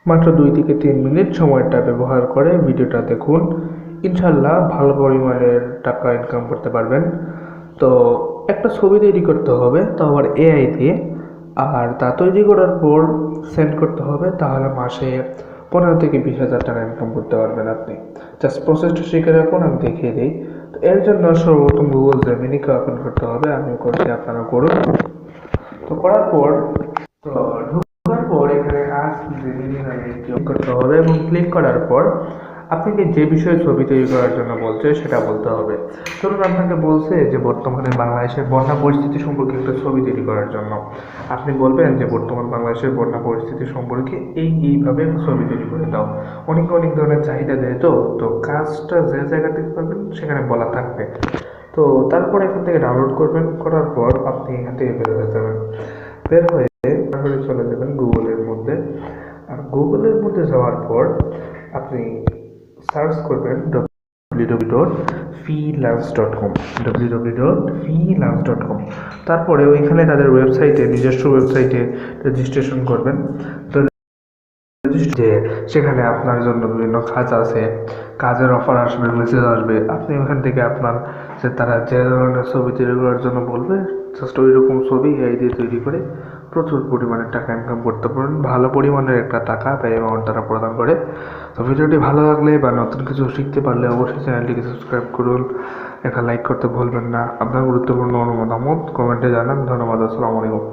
মাত্র 2 থেকে 3 মিনিট সময়টা ব্যবহার করে ভিডিওটা দেখুন। ইনশাল্লাহ ভালো পরিমাণের টাকা ইনকাম করতে পারবেন। তো একটা ছবি তৈরি করতে হবে, তাও আবার এআই দিয়ে। আর তা তৈরি করার পর সেন্ড করতে হবে, তাহলে মাসে 15 থেকে 20 হাজার টাকা ইনকাম করতে পারবেন আপনি। জাস্ট প্রসেসটা শিখে রাখুন, আমি দেখিয়ে দিই। তো এর জন্য সর্বপ্রথম গুগল জেমিনিকে ওপেন করতে হবে, আমি করছি, আপনারা করুন। তো করার পর তো ঢোকার পর এখানে আস্ক জেমিনি নামে ক্লিক করতে হবে, এবং ক্লিক করার পর আপনাকে যে বিষয়ে ছবি তৈরি করার জন্য বলছে সেটা বলতে হবে। ধরুন আপনাকে বলছে যে বর্তমানে বাংলাদেশের বন্যা পরিস্থিতি সম্পর্কে একটা ছবি তৈরি করার জন্য। আপনি বলবেন যে বর্তমান বাংলাদেশের বন্যা পরিস্থিতি সম্পর্কে এইভাবে ছবি তৈরি করে দাও। অনেক অনেক ধরনের চাহিদা দেয়, তো কাজটা যে জায়গা থেকে পাবেন সেখানে বলা থাকবে। তো তারপর এখান থেকে ডাউনলোড করবেন, করার পর আপনি এখান থেকে বের হয়ে যাবেন। বের হয়ে তারপরে চলে যাবেন গুগলের মধ্যে। আর গুগলের মধ্যে যাওয়ার পর আপনি সার্চ করবেন www.freelance.com www.freelance.com। তারপরে ওইখানে তাদের ওয়েবসাইটে, নিজস্ব ওয়েবসাইটে রেজিস্ট্রেশন করবেন। তো যে সেখানে আপনার জন্য বিভিন্ন কাজ আছে, কাজের অফার আসবে, মেসেজ আসবে। আপনি ওখান থেকে আপনার যে তারা যে ধরনের ছবি তৈরি করার জন্য বলবে, জাস্ট ওই রকম ছবি এই দিয়ে তৈরি করে প্রচুর পরিমাণে টাকা ইনকাম করতে পারেন। ভালো পরিমাণের একটা টাকা বা অ্যামাউন্ট তারা প্রদান করে। তো ভিডিওটি ভালো লাগলে বা নতুন কিছু শিখতে পারলে অবশ্যই চ্যানেলটিকে সাবস্ক্রাইব করুন, একটা লাইক করতে ভুলবেন না। আপনার গুরুত্বপূর্ণ মতামত কমেন্টে জানান। ধন্যবাদ। আসসালামু আলাইকুম।